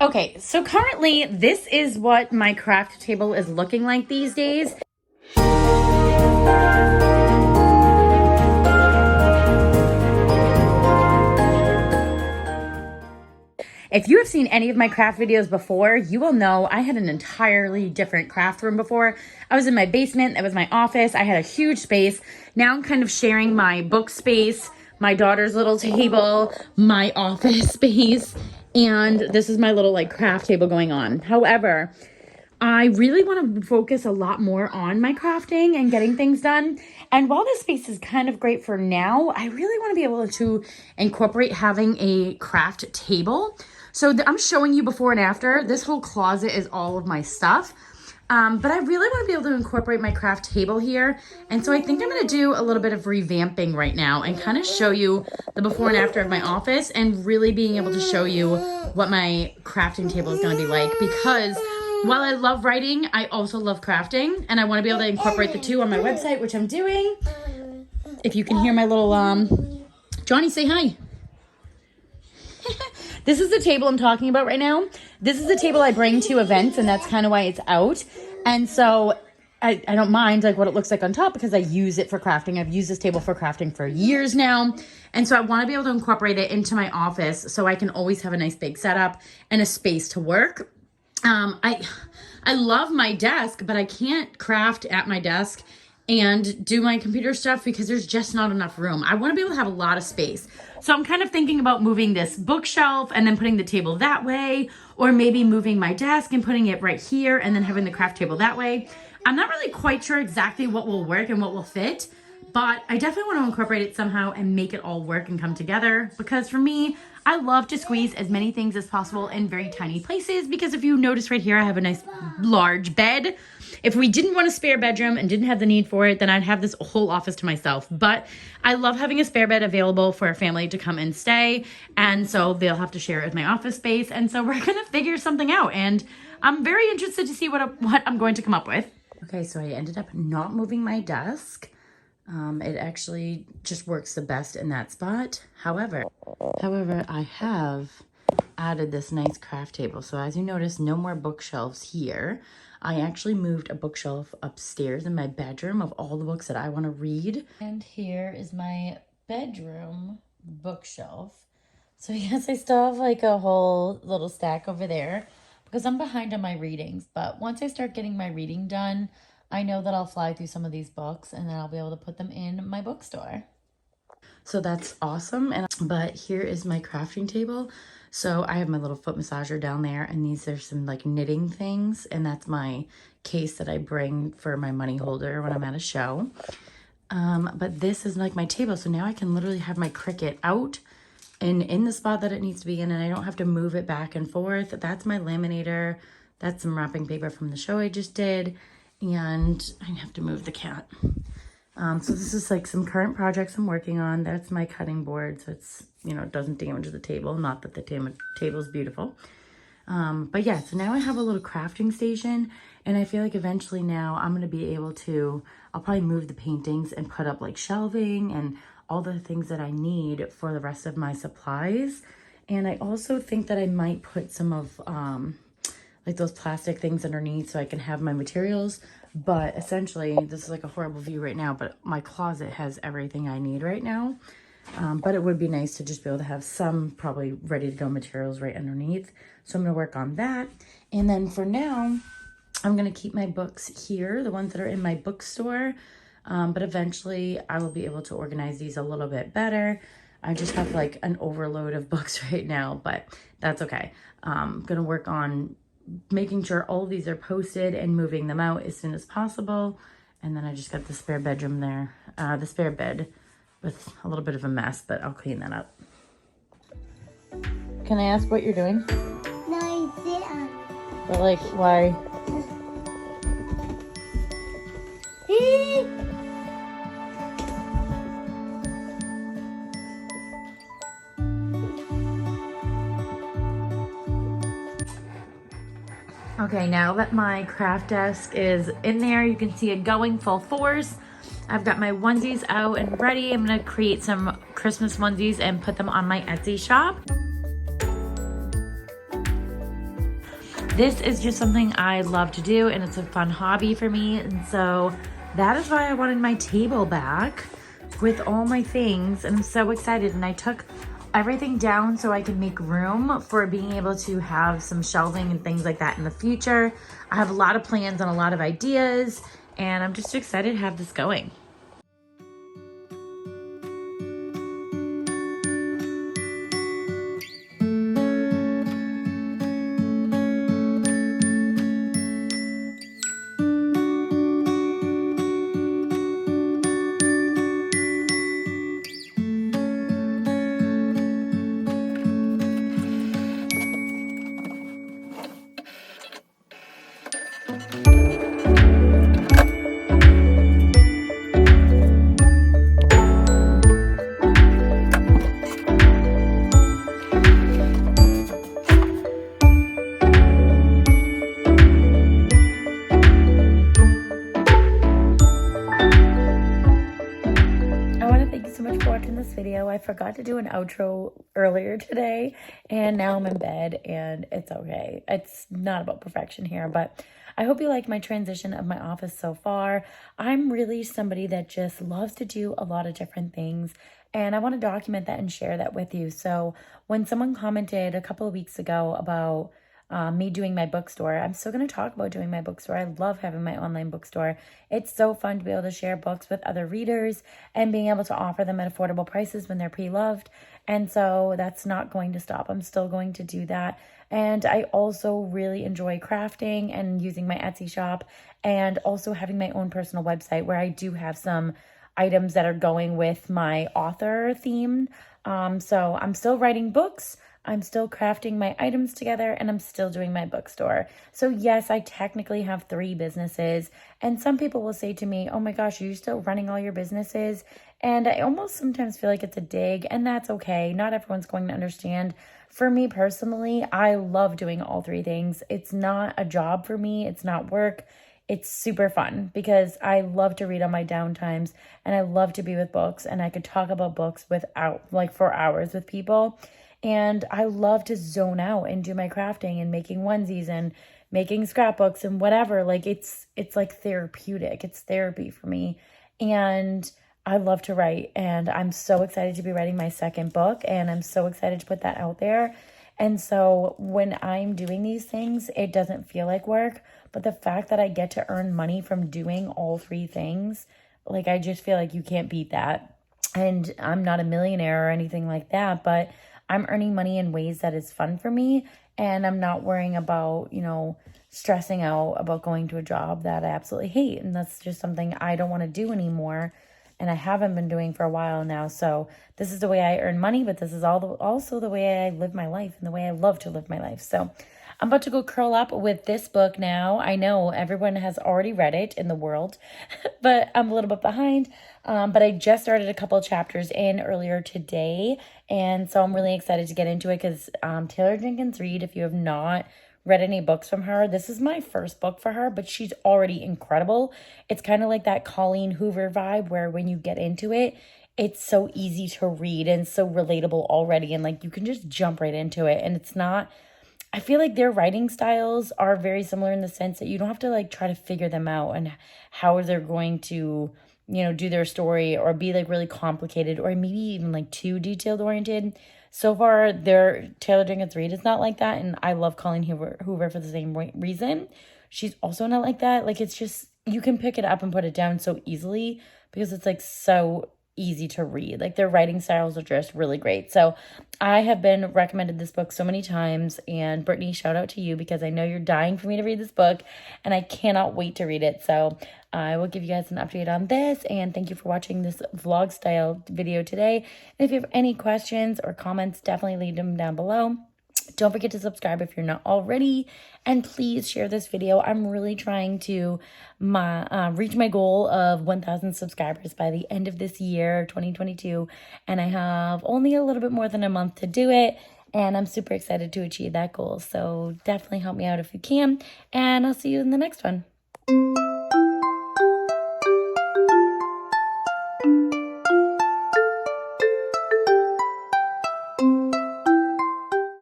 Okay, so currently this is what my craft table is looking like these days. If you have seen any of my craft videos before, you will know I had an entirely different craft room before. I was in my basement, that was my office. I had a huge space. Now I'm kind of sharing my book space, my daughter's little table, my office space, and this is my little like craft table going on. However, I really want to focus a lot more on my crafting and getting things done. And while this space is kind of great for now, I really want to be able to incorporate having a craft table. So I'm showing you before and after. This whole closet is all of my stuff. But I really want to be able to incorporate my craft table here. And so I think I'm going to do a little bit of revamping right now and kind of show you the before and after of my office and really being able to show you what my crafting table is going to be like. Because while I love writing, I also love crafting. And I want to be able to incorporate the two on my website, which I'm doing. If you can hear my little, Johnny, say hi. This is the table I'm talking about right now. This is the table I bring to events, and that's kind of why it's out. And so I don't mind like what it looks like on top because I use it for crafting. I've used this table for crafting for years now. And so I want to be able to incorporate it into my office so I can always have a nice big setup and a space to work. I love my desk, but I can't craft at my desk and do my computer stuff because there's just not enough room. I want to be able to have a lot of space. So I'm kind of thinking about moving this bookshelf and then putting the table that way, or maybe moving my desk and putting it right here and then having the craft table that way. I'm not really quite sure exactly what will work and what will fit, but I definitely want to incorporate it somehow and make it all work and come together, because for me, I love to squeeze as many things as possible in very tiny places, because if you notice right here, I have a nice large bed. If we didn't want a spare bedroom and didn't have the need for it, then I'd have this whole office to myself. But I love having a spare bed available for a family to come and stay. And so they'll have to share it with my office space. And so we're going to figure something out. And I'm very interested to see what I'm going to come up with. Okay, so I ended up not moving my desk. It actually just works the best in that spot. However, I have added this nice craft table. So as you notice, no more bookshelves here. I actually moved a bookshelf upstairs in my bedroom of all the books that I want to read. And here is my bedroom bookshelf. So yes, I still have like a whole little stack over there because I'm behind on my readings. But once I start getting my reading done, I know that I'll fly through some of these books and then I'll be able to put them in my bookstore. So that's awesome. But here is my crafting table. So I have my little foot massager down there, and these are some like knitting things, and that's my case that I bring for my money holder when I'm at a show. But this is like my table, so now I can literally have my Cricut out and in the spot that it needs to be in, and I don't have to move it back and forth. That's my laminator. That's some wrapping paper from the show I just did, and I have to move the cat. So this is like some current projects I'm working on. That's my cutting board, so it's, you know, it doesn't damage the table. Not that the table is beautiful. But yeah, so now I have a little crafting station, and I feel like eventually now I'm going to be able to, I'll probably move the paintings and put up like shelving and all the things that I need for the rest of my supplies. And I also think that I might put some of like those plastic things underneath so I can have my materials. But essentially, this is like a horrible view right now, but my closet has everything I need right now. But it would be nice to just be able to have some probably ready to go materials right underneath. So I'm going to work on that. And then for now, I'm going to keep my books here, the ones that are in my bookstore. But eventually I will be able to organize these a little bit better. I just have like an overload of books right now, but that's okay. I'm going to work on making sure all of these are posted and moving them out as soon as possible. And then I just got the spare bedroom there, the spare bed with a little bit of a mess, but I'll clean that up. Can I ask what you're doing? No, I didn't. But like, why? Okay, now that my craft desk is in there, you can see it going full force. I've got my onesies out and ready. I'm gonna create some Christmas onesies and put them on my Etsy shop. this is just something I love to do, and it's a fun hobby for me. And so that is why I wanted my table back with all my things, and I'm so excited. And I took everything down so I could make room for being able to have some shelving and things like that in the future. I have a lot of plans and a lot of ideas, and I'm just excited to have this going. Video. I forgot to do an outro earlier today, and now I'm in bed, and it's okay. It's not about perfection here, but I hope you liked my transition of my office so far. I'm really somebody that just loves to do a lot of different things, and I want to document that and share that with you. So when someone commented a couple of weeks ago about me doing my bookstore, I'm still going to talk about doing my bookstore. I love having my online bookstore. It's so fun to be able to share books with other readers and being able to offer them at affordable prices when they're pre-loved. And so that's not going to stop. I'm still going to do that. And I also really enjoy crafting and using my Etsy shop, and also having my own personal website where I do have some items that are going with my author theme. So I'm still writing books, I'm still crafting my items together, and I'm still doing my bookstore. So yes, I technically have 3 businesses, and some people will say to me, oh my gosh, are you still running all your businesses? And I almost sometimes feel like it's a dig, and that's okay. Not everyone's going to understand. For me personally, I love doing all 3 things. It's not a job for me. It's not work. It's super fun because I love to read on my downtimes, and I love to be with books, and I could talk about books for hours with people. And I love to zone out and do my crafting and making onesies and making scrapbooks and whatever. Like it's like therapeutic. It's therapy for me. And I love to write, and I'm so excited to be writing my 2nd book, and I'm so excited to put that out there. And so when I'm doing these things, it doesn't feel like work, but the fact that I get to earn money from doing all 3 things, like I just feel like you can't beat that. And I'm not a millionaire or anything like that, but I'm earning money in ways that is fun for me, and I'm not worrying about, stressing out about going to a job that I absolutely hate. And that's just something I don't want to do anymore, and I haven't been doing for a while now. So this is the way I earn money, but this is also the way I live my life and the way I love to live my life. So I'm about to go curl up with this book now. I know everyone has already read it in the world, but I'm a little bit behind. But I just started a couple chapters in earlier today, and so I'm really excited to get into it because Taylor Jenkins Reid, if you have not read any books from her, this is my first book for her, but she's already incredible. It's kind of like that Colleen Hoover vibe where when you get into it, it's so easy to read and so relatable already, and like you can just jump right into it. And it's not, I feel like their writing styles are very similar in the sense that you don't have to like try to figure them out and how they're going to, do their story or be like really complicated or maybe even like too detailed oriented. So far, Taylor Jenkins Reid is not like that, and I love Colleen Hoover for the same reason. She's also not like that. Like it's just, you can pick it up and put it down so easily because it's like so easy to read. Like their writing styles are just really great. So I have been recommended this book so many times, and Brittany, shout out to you because I know you're dying for me to read this book and I cannot wait to read it. So I will give you guys an update on this, and thank you for watching this vlog style video today. And if you have any questions or comments, definitely leave them down below. Don't forget to subscribe if you're not already, and please share this video. I'm really trying to reach my goal of 1,000 subscribers by the end of this year, 2022, and I have only a little bit more than a month to do it, and I'm super excited to achieve that goal. So definitely help me out if you can, and I'll see you in the next one.